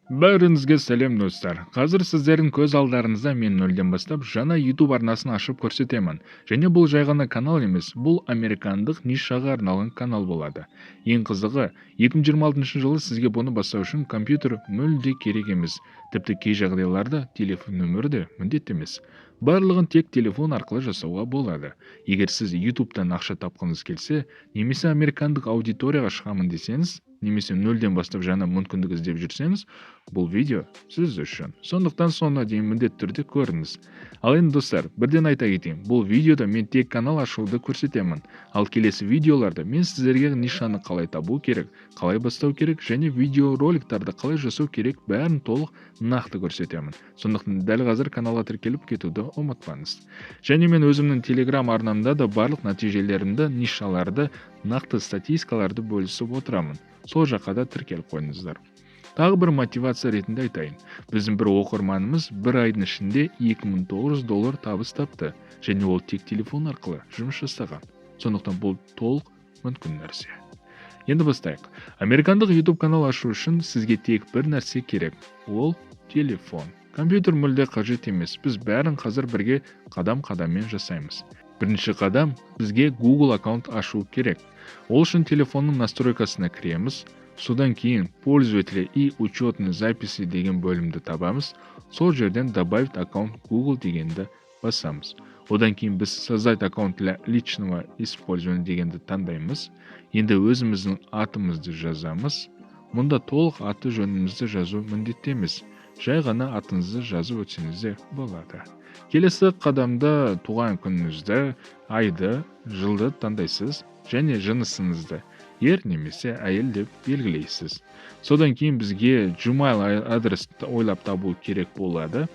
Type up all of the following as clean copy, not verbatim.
Бәріңізге сәлем достар. Қазір сіздердің көз алдарыңызда мен нөлден бастап жаңа YouTube арнасын ашып көрсетемін. Және бұл жай ғана канал емес, бұл американдық нишаға арналған канал болады. Ең қызығы, 2026 жылы сізге бұны бастау үшін компьютер мүлде керек емес. Тіпті кей жағдайларда телефон нөмірі де міндетті емес. Барлығын тек телефон арқылы жасауға болады. Егер сіз YouTube-тан ақша тапқыңыз келсе, немесе американдық аудиторияға шығамын десеңіз, немесе нөлден бастап жаңа мүмкіндік іздеп жүрсеңіз, бұл видео сіз үшін. Сондықтан соңына дейін міндетті түрде көріңіз. Ал енді достар, бірден айта кетейін, бұл видеода мен тек канал ашуды көрсетемін. Ал келесі видеоларда мен сіздерге нишаны қалай табу керек, қалай бастау керек және видеороликтарды қалай жасау керек бәрін толық нақты көрсетемін. Сондықтан дәл қазір каналға тіркеліп кетуді ұмытпаңыз. Және мен өзімнің телеграм арнамда да барлық нәтижелерімді, нишаларды, нақты статистикаларды бөлісіп отырамын. Сол жаққа да тіркеліп қойыңыздар. Тағы бір мотивация ретінде айтайын. Біздің бір оқырманымыз бір айдың ішінде $2900 табыс тапты, және ол тек телефон арқылы жұмыс жасаған. Сондықтан бұл толық мүмкін нәрсе. Енді бастайық. Американдық YouTube канал ашу үшін сізге тек бір нәрсе керек. Ол телефон. Компьютер мүлде қажет емес. Біз бәрін қазір бірге қадам-қадаммен жасаймыз. Бірінші қадам, бізге Google аккаунт ашу керек. Ол үшін телефонның настройкасына кіреміз. Содан кейін пользователя и учетные записи деген бөлімді табамыз. Сол жерден добавить аккаунт Google дегенді басамыз. Одан кейін біз создать аккаунт для личного использования дегенді таңдаймыз. Енді өзіміздің атымызды жазамыз. Мұнда толық аты жөнімізді жазу міндетті емес. Жай ғана атыңызды жазып өтсеңіз де болады. Келесі қадамда туған күніңізді, айды, жылды таңдайсыз және жынысыңызды ер немесе әйел деп белгілейсіз. Содан кейін бізге Gmail адрес ойлап табу керек болады.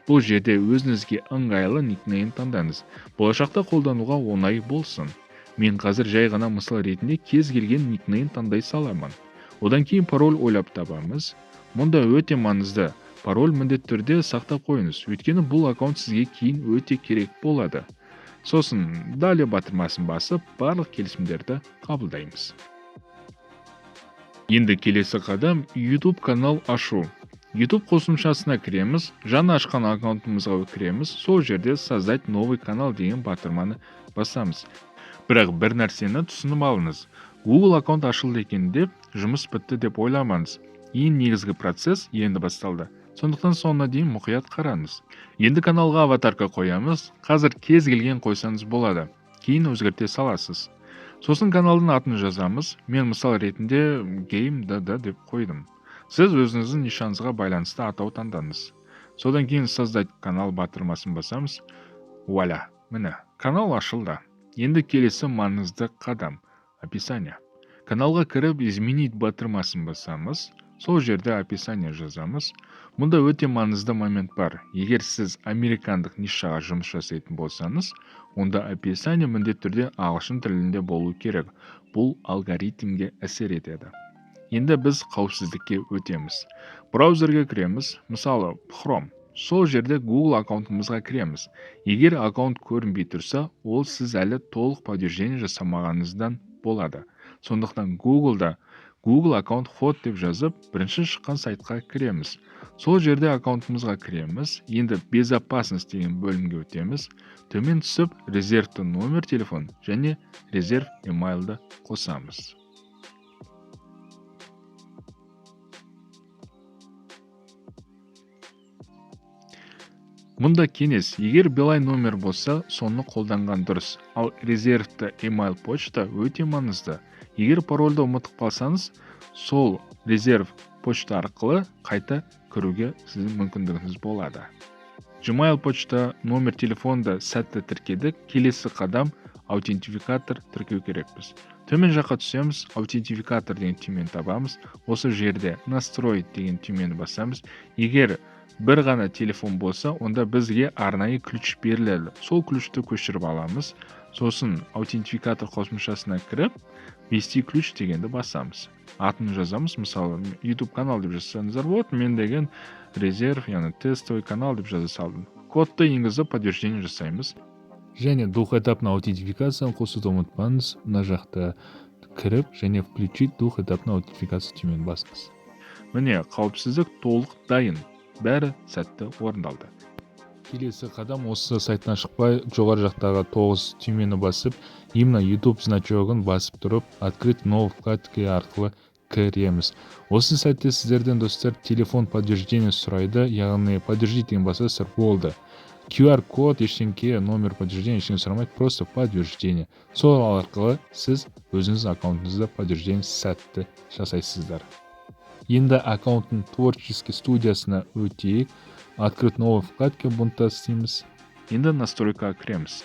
Бұл жерде өзіңізге ыңғайлы никнейм таңдаңыз. Болашақта қолдануға оңай болсын. Мен қазір жай ғана мысал ретінде кез келген никнейм таңдай саламын. Одан кейін пароль ойлап табамыз. Мұнда өте маңызды. Пароль міндетті түрде сақтап қойыңыз. Өйткені бұл аккаунт сізге кейін өте керек болады. Сосын далее батырмасын басып, барлық келісімдерді қабылдаймыз. Енді келесі қадам YouTube канал ашу. YouTube қосымшасына кіреміз, жаңа ашқан аккаунтымызға кіреміз, сол жерде создать новый канал деген батырманы басамыз. Бірақ бір нәрсені түсініп алыңыз. Google аккаунт ашылды екен деп, жұмыс бітті деп ойламаңыз. Ең негізгі процесс енді басталды. Сондықтан соңына дейін мұқият қараңыз. Енді каналға аватарка қоямыз. Қазір кез келген қойсаңыз болады. Кейін өзгерте саласыз. Сосын каналдың атын жазамыз. Мен мысал ретінде game.dd деп қойдым. Сіз өзіңіздің нишаныңызға байланысты атау таңдаңыз. Содан кейін создать канал батырмасын басамыз. Вуаля, міне, канал ашылды. Енді келесі маңызды қадам описание. Каналға кіріп изменить батырмасын басамыз. Сол жерде описание жазамыз. Мұнда өте маңызды момент бар. Егер сіз американдық нишаға жұмыс жасайтын болсаңыз, онда описание міндетті түрде ағылшын тілінде болу керек. Бұл алгоритмге әсер етеді. Енді біз қауіпсіздікке өтеміз. Браузерге кіреміз, мысалы Chrome. Сол жерде Google аккаунтымызға кіреміз. Егер аккаунт көрінбей тұрса, ол сіз әлі толық подтверждение жасамағаныңыздан болады. Сондықтан Google'да Google аккаунт ход деп жазып, бірінші шыққан сайтқа кіреміз. Сол жерде аккаунтымызға кіреміз. Енді безопасность деген бөлімге өтеміз. Төмен түсіп, резервті номер телефон және резерв емейлді қосамыз. Мұнда кеңес, егер Билайн номер болса, соны қолданған дұрыс. Ал резервті емейл почта өте маңызды. Егер парольді ұмытып қалсаңыз, сол резерв почта арқылы қайта кіруге сіздің мүмкіндігіңіз болады. Gmail почта номер телефонда сәтті тіркедік. Келесі қадам аутентификатор тіркеу керекпіз. Төмен жаққа түсеміз, аутентификатор деген түймені табамыз. Осы жерде настроить деген түймені басамыз. Егер бір ғана телефон болса, онда бізге арнайы ключ беріледі. Сол ключті көшіріп аламыз. Сосын аутентификатор қосымшасына кіріп, ввести ключ дегенді басамыз. Атын жазамыз, мысалы YouTube канал деп жазсаңыздар болады. Мен деген резерв, яғни тестовый канал деп жаза салдым. Кодты енгізіп подтверждение жасаймыз. Және двухэтапный аутентификацияны қосуды ұмытпаңыз. Мына жақта кіріп және включить двухэтапный аутентификация түймені басыңыз. Міне, қауіпсіздік толық дайын. Бәрі сәтті орындалды. Келесі қадам осы сайттан шықпай, жоғары жақтағы 9 түймені басып, именно YouTube значогын басып тұрып, открыть новый вкладке арқылы кіреміз. Осы сәтте сіздерден достар телефон подтверждение сұрайды, яғни подтвердить деген басасыздар, болды. QR код ештеңке, номер подтверждение ештеңе сұрамайды, просто подтверждение. Сол арқылы сіз өзіңіз аккаунтыңызда подтверждение сәтті жасайсыздар. Енді аккаунттың творческий студиясына өтейік. Открыть новый вкладке бұнта істейміз. Енді настройкаға кіреміз.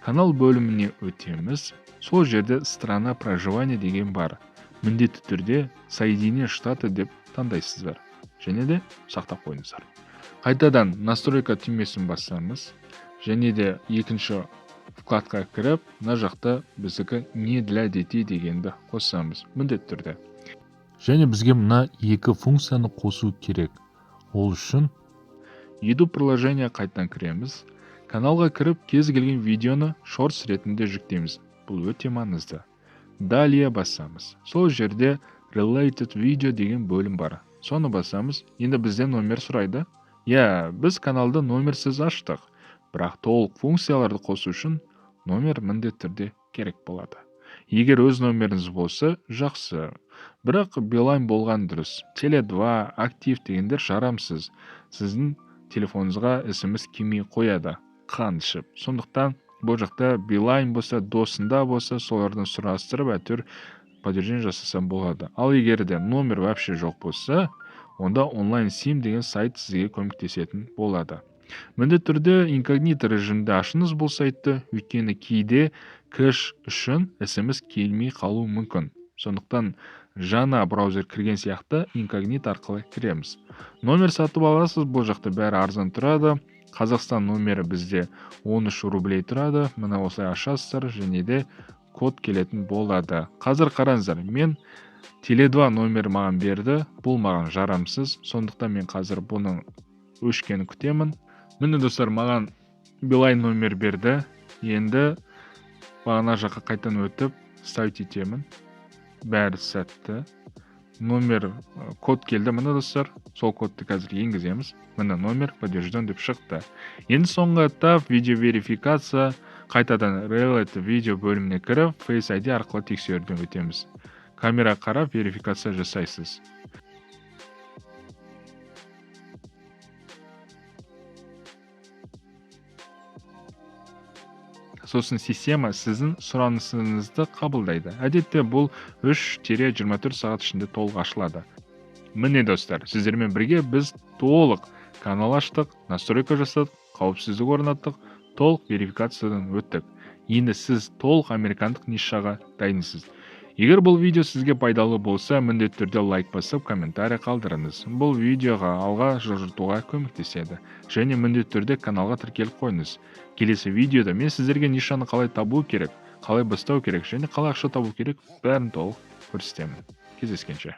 Канал бөліміне өтеміз. Сол жерде страна проживания деген бар. Міндетті түрде соединение штаты деп таңдайсыздар. Және де сақтап қойыңыздар. Қайтадан настройка түймесін басамыз. Және де екінші вкладқа кіріп, мына жақта біздікі не для детей дегенді қосамыз. Міндетті түрде. Және бізге мына екі функцияны қосу керек. Ол үшін YouTube приложение қайтадан кіреміз. Каналға кіріп, кез келген видеоны шортс ретінде жүктейміз. Бұл өте маңызды. Далее басамыз. Сол жерде related video деген бөлім бар. Соны басамыз. Енді бізден номер сұрайды. Біз каналды номерсіз аштық. Бірақ толық функцияларды қосу үшін номер міндетті түрде керек болады. Егер өз номеріңіз болса, жақсы. Бірақ Билайн болған дұрыс. Теле2, актив дегендер жарамсыз. Сіздің телефоныңызға SMS келмей қояды, қан ішіп. Сондықтан бұл жақта Билайн болса, досында болса, солардан сұрастырып, әйтеуір подтверждение жасасам болады. Ал егер де номер вообще жоқ болса, онда онлайн сим деген сайт сізге көмектесетін болады. Міндетті түрде инкогнито режимде ашыңыз бұл сайтты, өйткені кейде кэш үшін SMS келмей қалуы мүмкін. Сондықтан жаңа браузер кірген сияқты инкогнито арқылы кіреміз. Номер сатып аласыз, бұл жақта бәрі арзан тұрады. Қазақстан номері бізде 13 рублей тұрады. Мына осылай ашасыздар, және де код келетін болады. Қазір қараңыздар, мен Теле2 номер маған берді, бұл маған жарамсыз. Сондықтан мен қазір бұның өшкенін күтемін. Міне достар, маған Билайн номер берді. Енді бағана жаққа қайтан өтіп, ставить етемін. Бәрі сәтті. Номер код келді, міне достар. Сол кодты қазір енгіземіз. Міне номер подтвержден деп шықты. Енді соңғы этап видео верификация. Қайтадан related видео бөліміне кіріп, Face ID арқылы тексеруден өтеміз. Камера қарап верификация жасайсыз. Сосын система сіздің сұранысыңызды қабылдайды. Әдетте бұл 3-24 сағат ішінде толық ашылады. Міне достар, сіздермен бірге біз толық канал аштық, настройка жасадық, қауіпсіздік орнаттық, толық верификациядан өттік. Енді сіз толық американдық нишаға дайынсыз. Егер бұл видео сізге пайдалы болса, міндетті түрде лайк басып, комментарий қалдырыңыз. Бұл видеоға алға жылжытуға көмектеседі. Және міндетті түрде каналға тіркеліп қойыңыз. Келесі видеода мен сіздерге нишаны қалай табу керек, қалай бастау керек, және қалай ақша табу керек, бәрін толық көрсетемін. Кездескенше.